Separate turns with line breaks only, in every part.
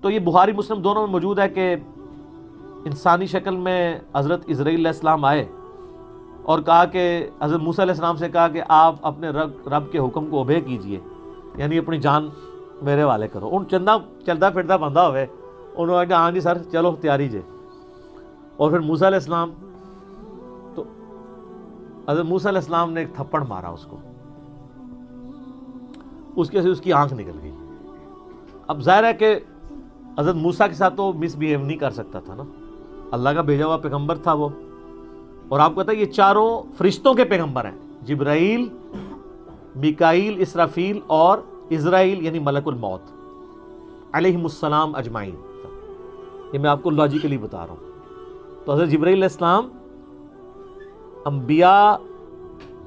تو یہ بخاری مسلم دونوں میں موجود ہے کہ انسانی شکل میں حضرت اسرائیل علیہ السلام آئے اور کہا کہ حضرت موسیٰ علیہ السلام سے کہا کہ آپ اپنے رب کے حکم کو اوبے کیجئے، یعنی اپنی جان میرے والے کرو۔ ان چندہ چلتا پھرتا بندہ ہوئے، انہوں نے کہا ہاں جی سر چلو تیاری جے۔ اور پھر موسیٰ علیہ السلام، تو حضرت موسیٰ علیہ السلام نے ایک تھپڑ مارا اس کو، اس کے سے اس کی آنکھ نکل گئی۔ اب ظاہر ہے کہ حضرت موسیٰ کے ساتھ تو مس بیہیو نہیں کر سکتا تھا نا، اللہ کا بھیجا ہوا پیغمبر تھا وہ، اور آپ کو پتہ ہے یہ چاروں فرشتوں کے پیغمبر ہیں، جبرائیل، میکائیل، اسرافیل اور اسرائیل یعنی ملک الموت علیہم السلام اجمعین۔ یہ میں آپ کو لاجیکلی بتا رہا ہوں۔ تو حضرت جبرائیل علیہ السلام انبیاء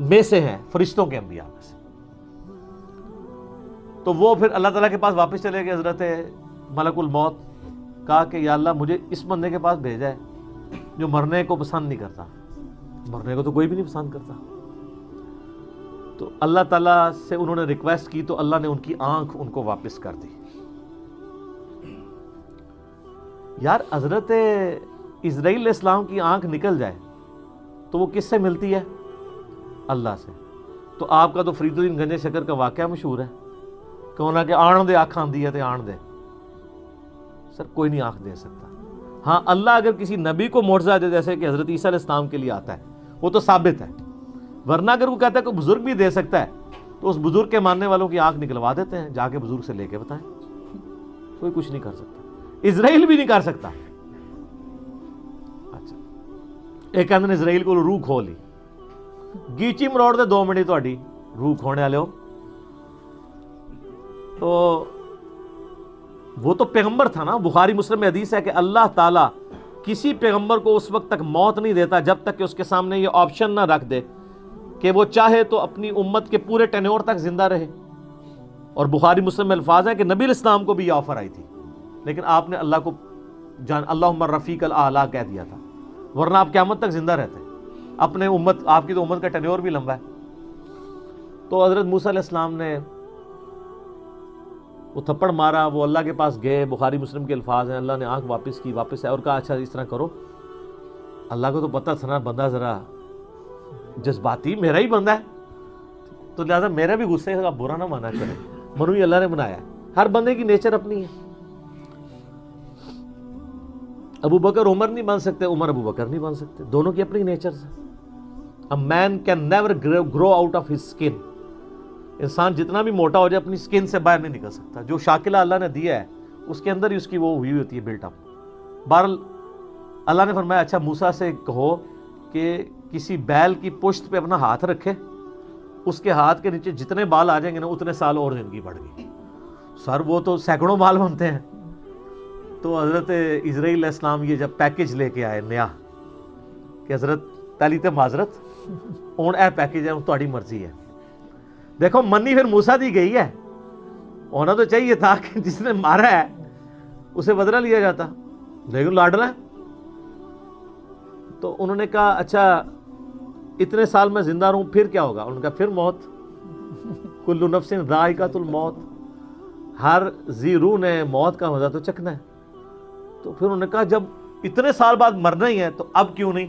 میں سے ہیں، فرشتوں کے انبیاء میں سے۔ تو وہ پھر اللہ تعالیٰ کے پاس واپس چلے گئے، حضرت ملک الموت، کہا کہ یا اللہ مجھے اس بندے کے پاس بھیجا ہے جو مرنے کو پسند نہیں کرتا، مرنے کو تو کوئی بھی نہیں پسند کرتا۔ تو اللہ تعالیٰ سے انہوں نے ریکویسٹ کی تو اللہ نے ان کی آنکھ ان کو واپس کر دی۔ یار حضرت اسرائیل علیہ السلام کی آنکھ نکل جائے تو وہ کس سے ملتی ہے؟ اللہ سے۔ تو آپ کا تو فرید الدین گنج شکر کا واقعہ مشہور ہے کہ انہوں نے کہ آن دے آنکھ آندی ہے تو آن دے۔ سر کوئی نہیں آنکھ دے سکتا۔ ہاں اللہ اگر کسی نبی کو معجزہ دے جیسے کہ حضرت عیسیٰ علیہ السلام کے لیے آتا ہے وہ تو ثابت ہے، ورنہ اگر وہ کہتا ہے کوئی بزرگ بھی دے سکتا ہے تو اس بزرگ کے ماننے والوں کی آنکھ نکلوا دیتے ہیں، جا کے بزرگ سے لے کے بتائیں، کوئی کچھ نہیں کر سکتا، اسرائیل بھی نہیں کر سکتا۔ اچھا ایک کہتے ہیں اسرائیل کو روح کھو لی، گیچی مروڑ دے 2 منٹ تہاڈی روح کھونے والے ہو۔ تو وہ تو پیغمبر تھا نا، بخاری مسلم میں حدیث ہے کہ اللہ تعالیٰ کسی پیغمبر کو اس وقت تک موت نہیں دیتا جب تک کہ اس کے سامنے یہ آپشن نہ رکھ دے کہ وہ چاہے تو اپنی امت کے پورے ٹینیور تک زندہ رہے۔ اور بخاری مسلم میں الفاظ ہے کہ نبی علیہ السلام کو بھی یہ آفر آئی تھی، لیکن آپ نے اللہ کو اللہم الرفیق الاعلیٰ کہہ دیا تھا، ورنہ آپ قیامت تک زندہ رہتے اپنے امت، آپ کی تو امت کا ٹینیور بھی لمبا ہے۔ تو حضرت موسیٰ علیہ السلام نے وہ تھپڑ مارا، وہ اللہ کے پاس گئے، بخاری مسلم کے الفاظ ہیں، اللہ نے آنکھ واپس کی، واپس ہے اور کہا اچھا اس طرح کرو۔ اللہ کو تو پتہ تھا نا بندہ ذرا جذباتی، میرا ہی بندہ ہے تو لہٰذا میرا بھی غصے کا برا نہ مانا کرے، منو ہی اللہ نے بنایا ہے، ہر بندے کی نیچر اپنی ہے۔ ابو بکر عمر نہیں بن سکتے، عمر ابو بکر نہیں بن سکتے، دونوں کی اپنی نیچر ہے۔ A man can never grow out of his skin۔ انسان جتنا بھی موٹا ہو جائے اپنی سکن سے باہر نہیں نکل سکتا، جو شاکلہ اللہ نے دیا ہے اس کے اندر ہی اس کی وہ ہوئی ہوتی ہے بلٹ اپ۔ بہرحال اللہ نے فرمایا اچھا موسیٰ سے کہو کہ کسی بیل کی پشت پہ اپنا ہاتھ رکھے، اس کے ہاتھ کے نیچے جتنے بال آ جائیں گے نا اتنے سال اور زندگی بڑھ گئی۔ سر وہ تو سینکڑوں بال بنتے ہیں۔ تو حضرت اسرائیل علیہ السلام یہ جب پیکج لے کے آئے نیا کہ حضرت پہلی تے معذرت ہوں اے پیکج ہے تہاڈی مرضی ہے، دیکھو منی پھر موسیٰ دی گئی ہے، ہونا تو چاہیے تھا کہ جس نے مارا ہے اسے بدلہ لیا جاتا، لیکن لاڈلا ہے۔ تو انہوں نے کہا اچھا اتنے سال میں زندہ رہوں پھر کیا ہوگا؟ انہوں نے کہا پھر موت، کل نفس ذائقۃ الموت، ہر ذی روح نے موت کا مزہ تو چکھنا ہے۔ تو پھر انہوں نے کہا جب اتنے سال بعد مرنا ہی ہے تو اب کیوں نہیں،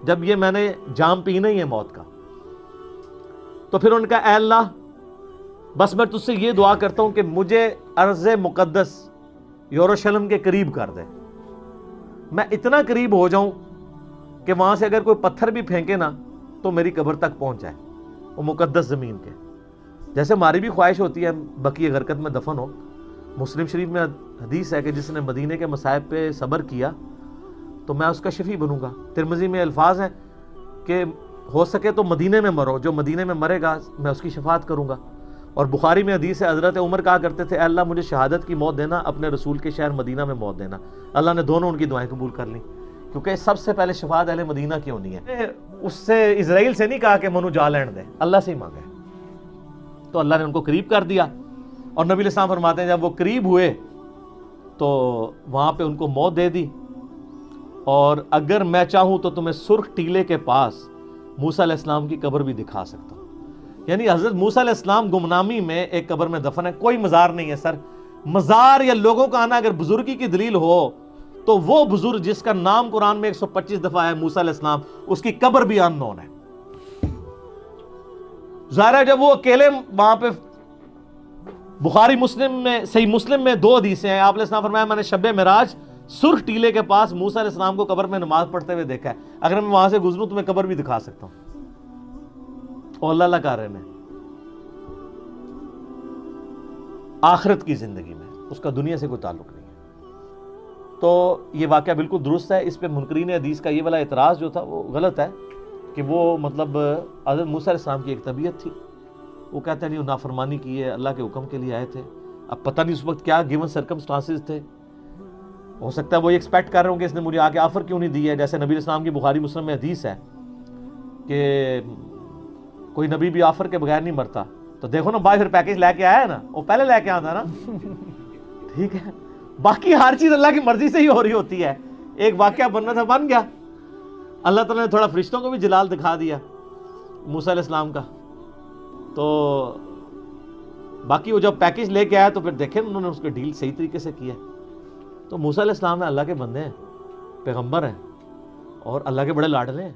جب یہ میں نے جام پینا ہی ہے موت کا۔ تو پھر انہوں نے کہا اے اللہ بس میں تجھ سے یہ دعا کرتا ہوں کہ مجھے ارض مقدس یروشلم کے قریب کر دے، میں اتنا قریب ہو جاؤں کہ وہاں سے اگر کوئی پتھر بھی پھینکے نا تو میری قبر تک پہنچ جائے، وہ مقدس زمین کے۔ جیسے ہماری بھی خواہش ہوتی ہے بقیع غرقد میں دفن ہو۔ مسلم شریف میں حدیث ہے کہ جس نے مدینے کے مصائب پہ صبر کیا تو میں اس کا شفیع بنوں گا۔ ترمذی میں الفاظ ہیں کہ ہو سکے تو مدینے میں مرو، جو مدینے میں مرے گا میں اس کی شفاعت کروں گا۔ اور بخاری میں حدیث ہے حضرت عمر کہا کرتے تھے اے اللہ مجھے شہادت کی موت دینا، اپنے رسول کے شہر مدینہ میں موت دینا۔ اللہ نے دونوں ان کی دعائیں قبول کر لیں، کیونکہ سب سے پہلے شفاعت اہل مدینہ کی ہونی ہے۔ اس سے اسرائیل سے نہیں کہا کہ منو جا لین دے، اللہ سے ہی مانگا ہے۔ تو اللہ نے ان کو قریب کر دیا، اور نبی علیہ السلام فرماتے ہیں جب وہ قریب ہوئے تو وہاں پہ ان کو موت دے دی۔ اور اگر میں چاہوں تو تمہیں سرخ ٹیلے کے پاس موسیٰ علیہ السلام کی قبر بھی دکھا سکتا ہوں۔ یعنی حضرت موسیٰ علیہ السلام گمنامی میں ایک قبر میں دفن ہے، کوئی مزار نہیں ہے سر، مزار یا لوگوں کا آنا اگر بزرگی کی دلیل ہو تو وہ بزرگ جس کا نام قرآن میں 125 دفعہ ہے موسیٰ علیہ السلام، اس کی قبر بھی ان نون ہے۔ ظاہر ہے جب وہ اکیلے وہاں پہ، بخاری مسلم میں، صحیح مسلم میں 2 حدیثیں ہیں، آپ علیہ السلام فرمایا میں نے شب معراج سرخ ٹیلے کے پاس موسیٰ علیہ السلام کو قبر میں نماز پڑھتے ہوئے دیکھا ہے، اگر میں وہاں سے گزروں تو میں قبر بھی دکھا سکتا ہوں۔ اور اللہ کر رہے ہیں آخرت کی زندگی میں، اس کا دنیا سے کوئی تعلق نہیں ہے۔ تو یہ واقعہ بالکل درست ہے، اس پہ منکرین حدیث کا یہ والا اعتراض جو تھا وہ غلط ہے کہ وہ مطلب حضرت موسیٰ علیہ السلام کی ایک طبیعت تھی، وہ کہتے ہیں نہیں نافرمانی کی ہے، اللہ کے حکم کے لیے آئے تھے، اب پتہ نہیں اس وقت کیا گیون سرکمسٹانسز تھے، ہو سکتا ہے وہ یہ ایکسپیکٹ کر رہے ہوں کہ اس نے مجھے آ کے آفر کیوں نہیں دی ہے، جیسے نبی علیہ السلام کی بخاری مسلم میں حدیث ہے کہ کوئی نبی بھی آفر کے بغیر نہیں مرتا، تو دیکھو نا بھائی پھر پیکیج لے کے آیا ہے نا، وہ پہلے لے کے آتا نا، ٹھیک ہے، باقی ہر چیز اللہ کی مرضی سے ہی ہو رہی ہوتی ہے، ایک واقعہ بننا تھا بن گیا، اللہ تعالیٰ نے تھوڑا فرشتوں کو بھی جلال دکھا دیا موسیٰ علیہ السلام کا، تو باقی وہ جب پیکیج لے کے آیا تو پھر دیکھیں انہوں نے اس کو ڈیل صحیح طریقے سے کیا، تو موسیٰ علیہ السلام اللہ کے بندے ہیں، پیغمبر ہیں اور اللہ کے بڑے لاڈلے ہیں۔